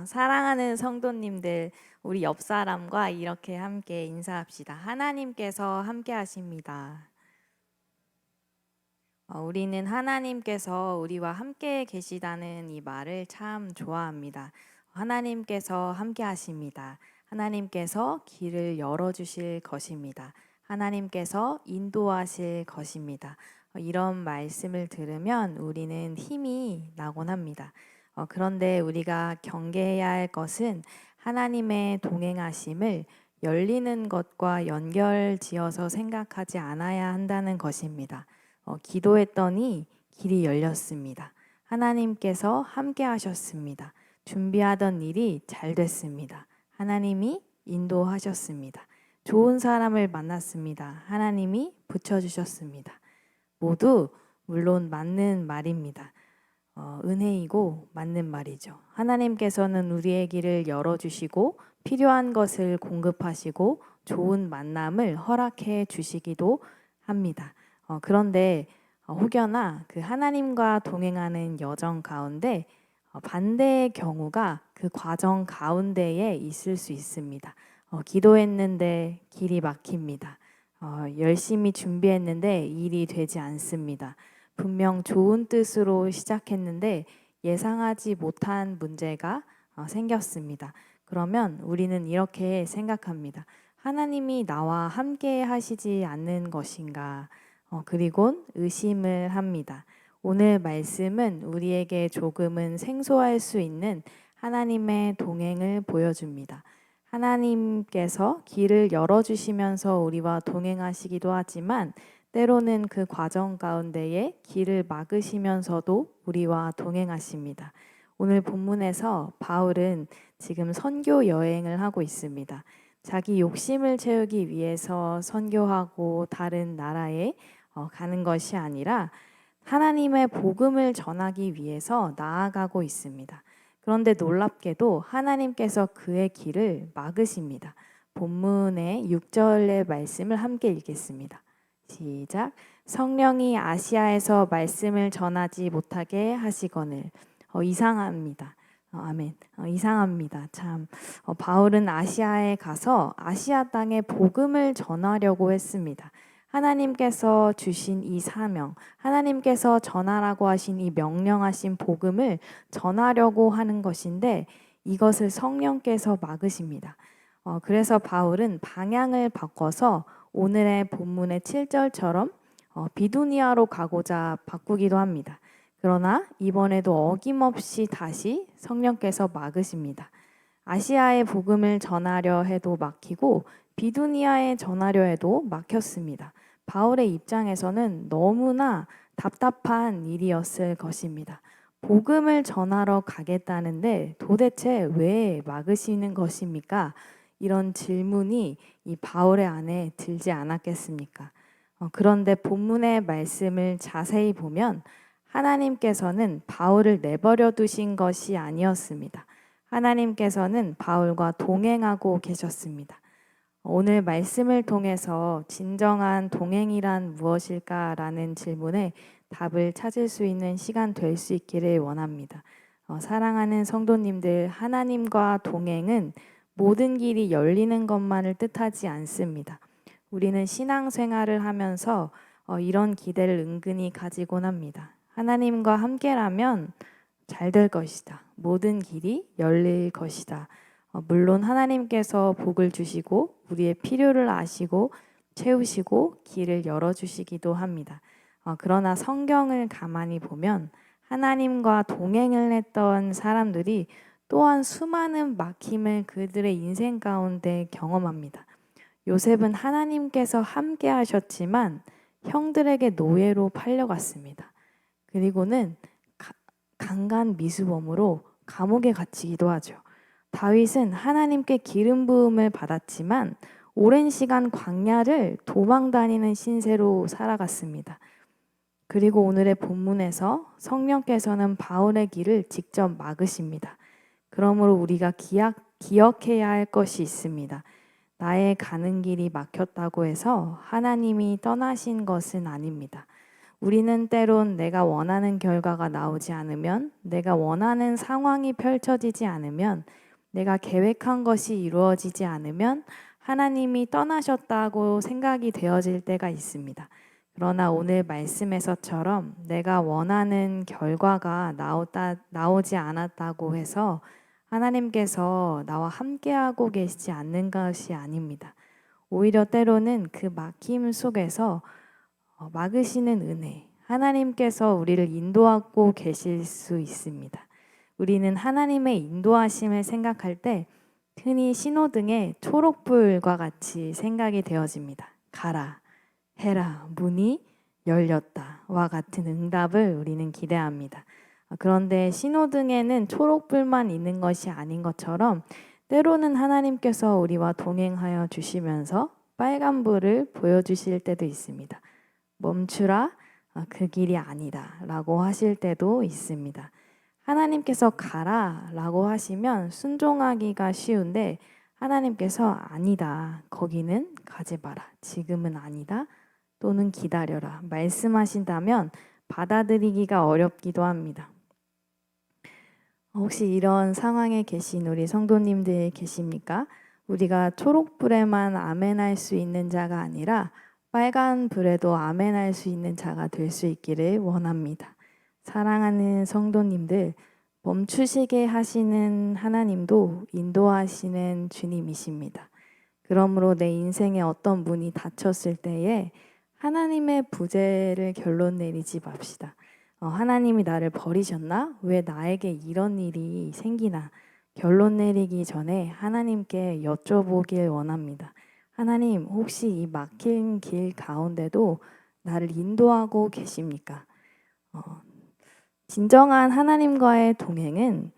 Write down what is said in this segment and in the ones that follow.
사랑하는 성도님들, 우리 옆 사람과 이렇게 함께 인사합시다. 하나님께서 함께 하십니다. 우리는 하나님께서 우리와 함께 계시다는 이 말을 참 좋아합니다. 하나님께서 함께 하십니다. 하나님께서 길을 열어주실 것입니다. 하나님께서 인도하실 것입니다. 이런 말씀을 들으면 우리는 힘이 나곤 합니다. 그런데 우리가 경계해야 할 것은 하나님의 동행하심을 열리는 것과 연결지어서 생각하지 않아야 한다는 것입니다. 기도했더니 길이 열렸습니다. 하나님께서 함께 하셨습니다. 준비하던 일이 잘 됐습니다. 하나님이 인도하셨습니다. 좋은 사람을 만났습니다. 하나님이 붙여주셨습니다. 모두 물론 맞는 말입니다. 은혜이고 맞는 말이죠. 하나님께서는 우리의 길을 열어주시고 필요한 것을 공급하시고 좋은 만남을 허락해 주시기도 합니다. 그런데 혹여나 그 하나님과 동행하는 여정 가운데 반대의 경우가 그 과정 가운데에 있을 수 있습니다. 기도했는데 길이 막힙니다. 열심히 준비했는데 일이 되지 않습니다. 분명 좋은 뜻으로 시작했는데 예상하지 못한 문제가 생겼습니다. 그러면 우리는 이렇게 생각합니다. 하나님이 나와 함께 하시지 않는 것인가? 그리곤 의심을 합니다. 오늘 말씀은 우리에게 조금은 생소할 수 있는 하나님의 동행을 보여줍니다. 하나님께서 길을 열어주시면서 우리와 동행하시기도 하지만 때로는 그 과정 가운데에 길을 막으시면서도 우리와 동행하십니다. 오늘 본문에서 바울은 지금 선교 여행을 하고 있습니다. 자기 욕심을 채우기 위해서 선교하고 다른 나라에 가는 것이 아니라 하나님의 복음을 전하기 위해서 나아가고 있습니다. 그런데 놀랍게도 하나님께서 그의 길을 막으십니다. 본문의 6절의 말씀을 함께 읽겠습니다. 시작. 성령이 아시아에서 말씀을 전하지 못하게 하시거늘. 이상합니다. 아멘. 이상합니다. 참 바울은 아시아에 가서 아시아 땅에 복음을 전하려고 했습니다. 하나님께서 주신 이 사명, 하나님께서 전하라고 하신 이 명령하신 복음을 전하려고 하는 것인데 이것을 성령께서 막으십니다. 그래서 바울은 방향을 바꿔서 오늘의 본문의 7절처럼 비두니아로 가고자 바꾸기도 합니다. 그러나 이번에도 어김없이 다시 성령께서 막으십니다. 아시아의 복음을 전하려 해도 막히고 비두니아에 전하려 해도 막혔습니다. 바울의 입장에서는 너무나 답답한 일이었을 것입니다. 복음을 전하러 가겠다는데 도대체 왜 막으시는 것입니까? 이런 질문이 이 바울의 안에 들지 않았겠습니까? 그런데 본문의 말씀을 자세히 보면 하나님께서는 바울을 내버려 두신 것이 아니었습니다. 하나님께서는 바울과 동행하고 계셨습니다. 오늘 말씀을 통해서 진정한 동행이란 무엇일까라는 질문에 답을 찾을 수 있는 시간 될 수 있기를 원합니다. 사랑하는 성도님들, 하나님과 동행은 모든 길이 열리는 것만을 뜻하지 않습니다. 우리는 신앙생활을 하면서 이런 기대를 은근히 가지곤 합니다. 하나님과 함께라면 잘 될 것이다. 모든 길이 열릴 것이다. 물론 하나님께서 복을 주시고 우리의 필요를 아시고 채우시고 길을 열어주시기도 합니다. 그러나 성경을 가만히 보면 하나님과 동행을 했던 사람들이 또한 수많은 막힘을 그들의 인생 가운데 경험합니다. 요셉은 하나님께서 함께 하셨지만 형들에게 노예로 팔려갔습니다. 그리고는 강간 미수범으로 감옥에 갇히기도 하죠. 다윗은 하나님께 기름 부음을 받았지만 오랜 시간 광야를 도망 다니는 신세로 살아갔습니다. 그리고 오늘의 본문에서 성령께서는 바울의 길을 직접 막으십니다. 그러므로 우리가 기억해야 할 것이 있습니다. 나의 가는 길이 막혔다고 해서 하나님이 떠나신 것은 아닙니다. 우리는 때론 내가 원하는 결과가 나오지 않으면, 내가 원하는 상황이 펼쳐지지 않으면, 내가 계획한 것이 이루어지지 않으면 하나님이 떠나셨다고 생각이 되어질 때가 있습니다. 그러나 오늘 말씀에서처럼 내가 원하는 결과가 나오지 않았다고 해서 하나님께서 나와 함께하고 계시지 않는 것이 아닙니다. 오히려 때로는 그 막힘 속에서 막으시는 은혜, 하나님께서 우리를 인도하고 계실 수 있습니다. 우리는 하나님의 인도하심을 생각할 때 흔히 신호등의 초록불과 같이 생각이 되어집니다. 가라, 해라, 문이 열렸다와 같은 응답을 우리는 기대합니다. 그런데 신호등에는 초록불만 있는 것이 아닌 것처럼 때로는 하나님께서 우리와 동행하여 주시면서 빨간불을 보여주실 때도 있습니다. 멈추라, 그 길이 아니다 라고 하실 때도 있습니다. 하나님께서 가라 라고 하시면 순종하기가 쉬운데 하나님께서 아니다, 거기는 가지 마라, 지금은 아니다, 또는 기다려라 말씀하신다면 받아들이기가 어렵기도 합니다. 혹시 이런 상황에 계신 우리 성도님들 계십니까? 우리가 초록불에만 아멘할 수 있는 자가 아니라 빨간 불에도 아멘할 수 있는 자가 될 수 있기를 원합니다. 사랑하는 성도님들, 멈추시게 하시는 하나님도 인도하시는 주님이십니다. 그러므로 내 인생에 어떤 문이 닫혔을 때에 하나님의 부재를 결론 내리지 맙시다. 하나님이 나를 버리셨나? 왜 나에게 이런 일이 생기나? 결론 내리기 전에 하나님께 여쭤보길 원합니다. 하나님, 혹시 이 막힌 길 가운데도 나를 인도하고 계십니까? 진정한 하나님과의 동행은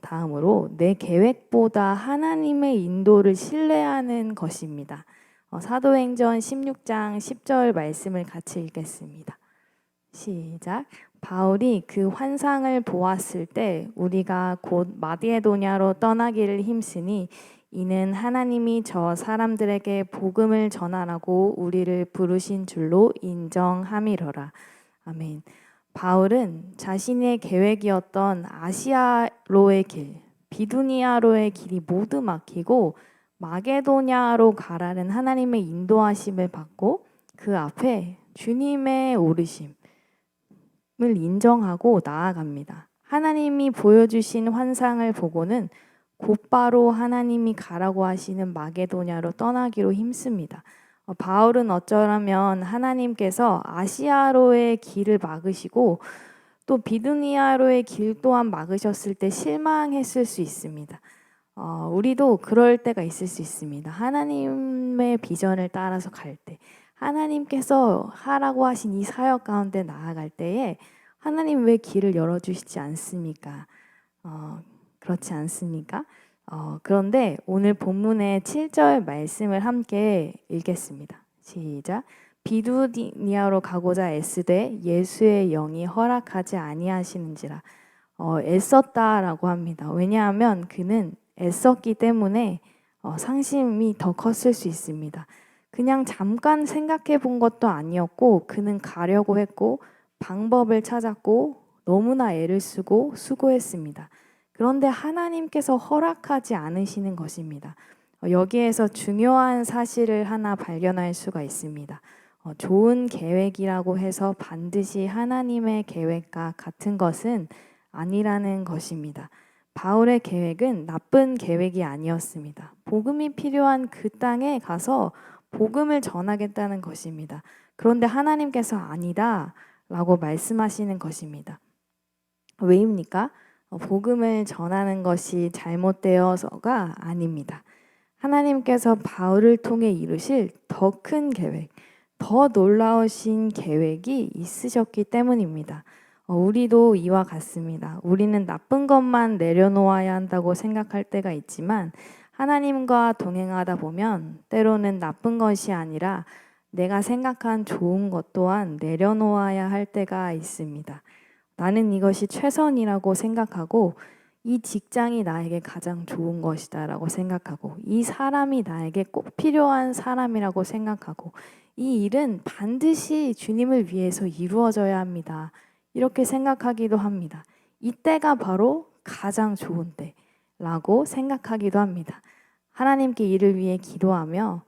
다음으로 내 계획보다 하나님의 인도를 신뢰하는 것입니다. 사도행전 16장 10절 말씀을 같이 읽겠습니다. 시작. 바울이 그 환상을 보았을 때 우리가 곧 마게도냐로 떠나기를 힘쓰니 이는 하나님이 저 사람들에게 복음을 전하라고 우리를 부르신 줄로 인정함이로라. 아멘. 바울은 자신의 계획이었던 아시아로의 길, 비두니아로의 길이 모두 막히고 마게도냐로 가라는 하나님의 인도하심을 받고 그 앞에 주님의 오르심을 인정하고 나아갑니다. 하나님이 보여주신 환상을 보고는 곧바로 하나님이 가라고 하시는 마게도냐로 떠나기로 힘씁니다. 바울은 어쩌면 하나님께서 아시아로의 길을 막으시고 또 비두니아로의 길 또한 막으셨을 때 실망했을 수 있습니다. 우리도 그럴 때가 있을 수 있습니다. 하나님의 비전을 따라서 갈 때, 하나님께서 하라고 하신 이 사역 가운데 나아갈 때에 하나님 왜 길을 열어주시지 않습니까? 그렇지 않습니까? 그런데 오늘 본문의 7절 말씀을 함께 읽겠습니다. 시작. 비두니아로 가고자 애쓰되 예수의 영이 허락하지 아니하시는지라. 애썼다라고 합니다. 왜냐하면 그는 애썼기 때문에 상심이 더 컸을 수 있습니다. 그냥 잠깐 생각해 본 것도 아니었고 그는 가려고 했고 방법을 찾았고 너무나 애를 쓰고 수고했습니다. 그런데 하나님께서 허락하지 않으시는 것입니다. 여기에서 중요한 사실을 하나 발견할 수가 있습니다. 좋은 계획이라고 해서 반드시 하나님의 계획과 같은 것은 아니라는 것입니다. 바울의 계획은 나쁜 계획이 아니었습니다. 복음이 필요한 그 땅에 가서 복음을 전하겠다는 것입니다. 그런데 하나님께서 아니다 라고 말씀하시는 것입니다. 왜입니까? 복음을 전하는 것이 잘못되어서가 아닙니다. 하나님께서 바울을 통해 이루실 더 큰 계획, 더 놀라우신 계획이 있으셨기 때문입니다. 우리도 이와 같습니다. 우리는 나쁜 것만 내려놓아야 한다고 생각할 때가 있지만 하나님과 동행하다 보면 때로는 나쁜 것이 아니라 내가 생각한 좋은 것 또한 내려놓아야 할 때가 있습니다. 나는 이것이 최선이라고 생각하고 이 직장이 나에게 가장 좋은 것이다라고 생각하고, 이 사람이 나에게 꼭 필요한 사람이라고 생각하고, 이 일은 반드시 주님을 위해서 이루어져야 합니다. 이렇게 생각하기도 합니다. 이때가 바로 가장 좋은 때라고 생각하기도 합니다. 하나님께 이를 위해 기도하며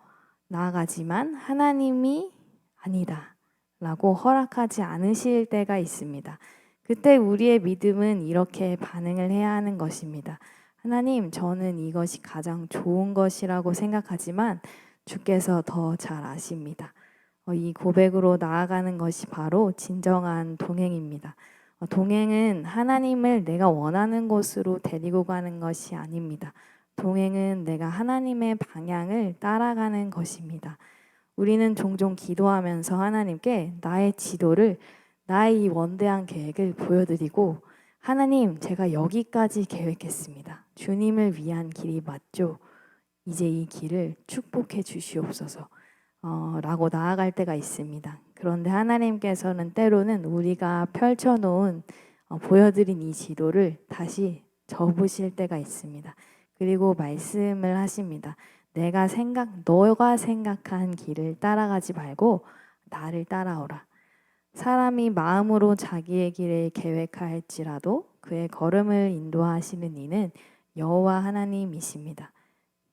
나아가지만 하나님이 아니다 라고 허락하지 않으실 때가 있습니다. 그때 우리의 믿음은 이렇게 반응을 해야 하는 것입니다. 하나님, 저는 이것이 가장 좋은 것이라고 생각하지만 주께서 더 잘 아십니다. 이 고백으로 나아가는 것이 바로 진정한 동행입니다. 동행은 하나님을 내가 원하는 곳으로 데리고 가는 것이 아닙니다. 동행은 내가 하나님의 방향을 따라가는 것입니다. 우리는 종종 기도하면서 하나님께 나의 지도를, 나의 이 원대한 계획을 보여드리고, 하나님, 제가 여기까지 계획했습니다. 주님을 위한 길이 맞죠? 이제 이 길을 축복해 주시옵소서. 라고 나아갈 때가 있습니다. 그런데 하나님께서는 때로는 우리가 펼쳐놓은 보여드린 이 지도를 다시 접으실 때가 있습니다. 그리고 말씀을 하십니다. 너가 생각한 길을 따라가지 말고 나를 따라오라. 사람이 마음으로 자기의 길을 계획할지라도 그의 걸음을 인도하시는 이는 여호와 하나님이십니다.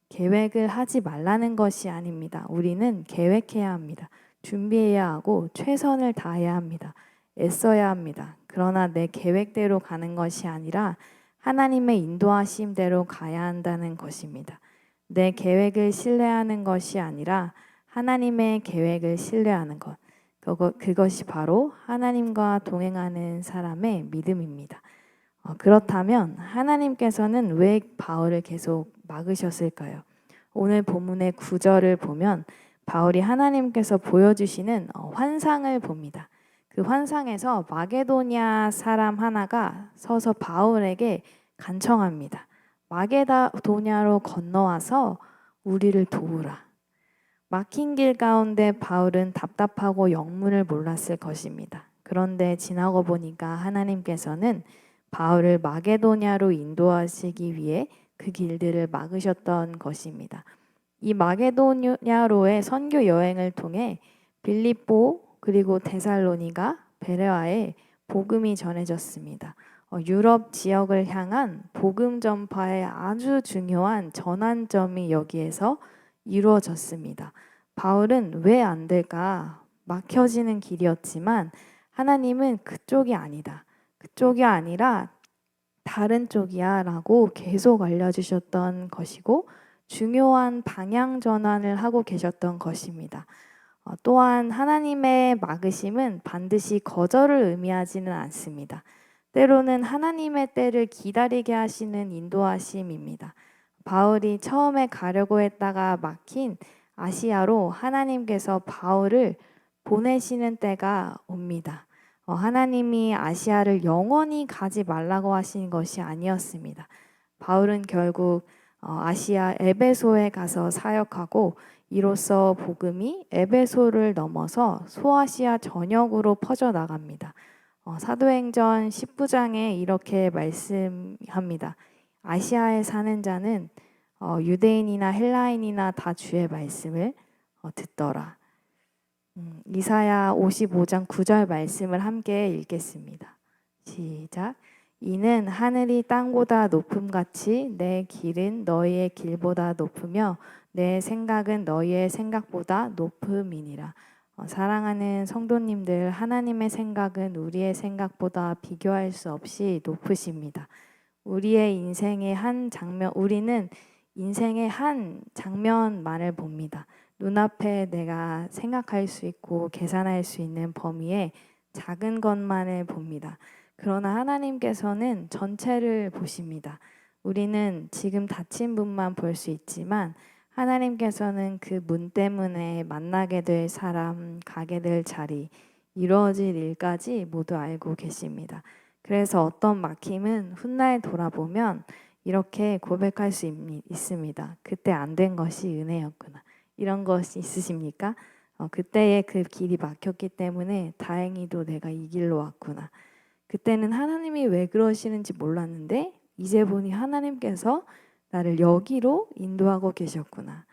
계획을 하지 말라는 것이 아닙니다. 우리는 계획해야 합니다. 준비해야 하고 최선을 다해야 합니다. 애써야 합니다. 그러나 내 계획대로 가는 것이 아니라 하나님의 인도하심대로 가야 한다는 것입니다. 내 계획을 신뢰하는 것이 아니라 하나님의 계획을 신뢰하는 것. 그것이 바로 하나님과 동행하는 사람의 믿음입니다. 그렇다면 하나님께서는 왜 바울을 계속 막으셨을까요? 오늘 본문의 9절을 보면 바울이 하나님께서 보여주시는 환상을 봅니다. 그 환상에서 마게도냐 사람 하나가 서서 바울에게 간청합니다. 마게도냐로 건너와서 우리를 도우라. 막힌 길 가운데 바울은 답답하고 영문을 몰랐을 것입니다. 그런데 지나고 보니까 하나님께서는 바울을 마게도냐로 인도하시기 위해 그 길들을 막으셨던 것입니다. 이 마게도냐로의 선교 여행을 통해 빌립보 그리고 데살로니가 베레아에 복음이 전해졌습니다. 유럽 지역을 향한 복음 전파의 아주 중요한 전환점이 여기에서 이루어졌습니다. 바울은 왜 안 될까? 막혀지는 길이었지만 하나님은 그쪽이 아니다. 그쪽이 아니라 다른 쪽이야 라고 계속 알려주셨던 것이고 중요한 방향 전환을 하고 계셨던 것입니다. 또한 하나님의 막으심은 반드시 거절을 의미하지는 않습니다. 때로는 하나님의 때를 기다리게 하시는 인도하심입니다. 바울이 처음에 가려고 했다가 막힌 아시아로 하나님께서 바울을 보내시는 때가 옵니다. 하나님이 아시아를 영원히 가지 말라고 하신 것이 아니었습니다. 바울은 결국 아시아 에베소에 가서 사역하고 이로써 복음이 에베소를 넘어서 소아시아 전역으로 퍼져나갑니다. 사도행전 19장에 이렇게 말씀합니다. 아시아에 사는 자는 유대인이나 헬라인이나 다 주의 말씀을 듣더라. 이사야 55장 9절 말씀을 함께 읽겠습니다. 시작. 이는 하늘이 땅보다 높음같이 내 길은 너희의 길보다 높으며 내 생각은 너희의 생각보다 높음이니라. 사랑하는 성도님들, 하나님의 생각은 우리의 생각보다 비교할 수 없이 높으십니다. 우리는 인생의 한 장면만을 봅니다. 눈앞에 내가 생각할 수 있고 계산할 수 있는 범위에 작은 것만을 봅니다. 그러나 하나님께서는 전체를 보십니다. 우리는 지금 닫힌 문만 볼 수 있지만 하나님께서는 그 문 때문에 만나게 될 사람, 가게 될 자리, 이루어질 일까지 모두 알고 계십니다. 그래서 어떤 막힘은 훗날 돌아보면 이렇게 고백할 수 있습니다. 그때 안 된 것이 은혜였구나. 이런 것이 있으십니까? 그때의 그 길이 막혔기 때문에 다행히도 내가 이 길로 왔구나. 그때는 하나님이 왜 그러시는지 몰랐는데 이제 보니 하나님께서 나를 여기로 인도하고 계셨구나.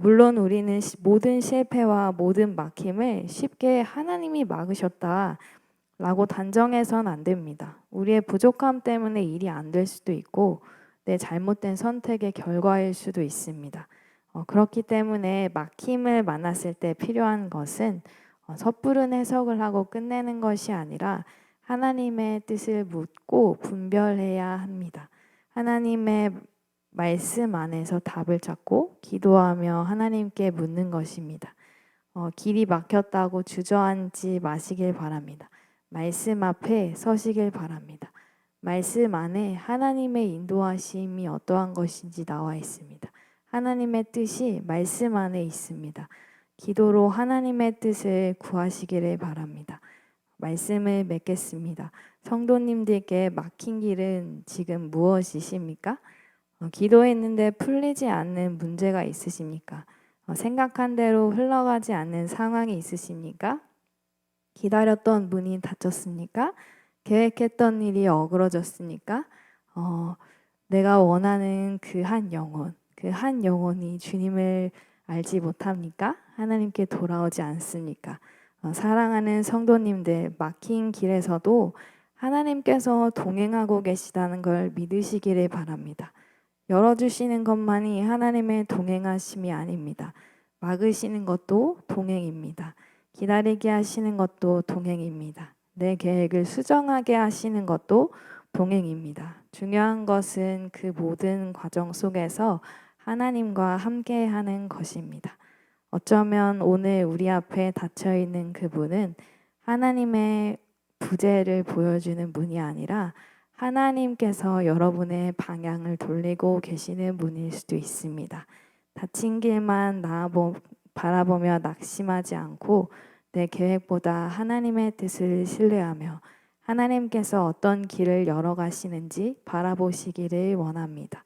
물론 우리는 모든 실패와 모든 막힘을 쉽게 하나님이 막으셨다라고 단정해서는 안 됩니다. 우리의 부족함 때문에 일이 안 될 수도 있고 내 잘못된 선택의 결과일 수도 있습니다. 그렇기 때문에 막힘을 만났을 때 필요한 것은 섣부른 해석을 하고 끝내는 것이 아니라 하나님의 뜻을 묻고 분별해야 합니다. 하나님의 말씀 안에서 답을 찾고 기도하며 하나님께 묻는 것입니다. 길이 막혔다고 주저앉지 마시길 바랍니다. 말씀 앞에 서시길 바랍니다. 말씀 안에 하나님의 인도하심이 어떠한 것인지 나와 있습니다. 하나님의 뜻이 말씀 안에 있습니다. 기도로 하나님의 뜻을 구하시기를 바랍니다. 말씀을 맺겠습니다. 성도님들께 막힌 길은 지금 무엇이십니까? 기도했는데 풀리지 않는 문제가 있으십니까? 생각한 대로 흘러가지 않는 상황이 있으십니까? 기다렸던 문이 닫혔습니까? 계획했던 일이 어그러졌습니까? 내가 원하는 그 한 영혼이 주님을 알지 못합니까? 하나님께 돌아오지 않습니까? 사랑하는 성도님들, 막힌 길에서도 하나님께서 동행하고 계시다는 걸 믿으시기를 바랍니다. 열어주시는 것만이 하나님의 동행하심이 아닙니다. 막으시는 것도 동행입니다. 기다리게 하시는 것도 동행입니다. 내 계획을 수정하게 하시는 것도 동행입니다. 중요한 것은 그 모든 과정 속에서 하나님과 함께하는 것입니다. 어쩌면 오늘 우리 앞에 닫혀 있는 그분은 하나님의 부재를 보여주는 분이 아니라 하나님께서 여러분의 방향을 돌리고 계시는 분일 수도 있습니다. 닫힌 길만 바라보며 낙심하지 않고 내 계획보다 하나님의 뜻을 신뢰하며 하나님께서 어떤 길을 열어가시는지 바라보시기를 원합니다.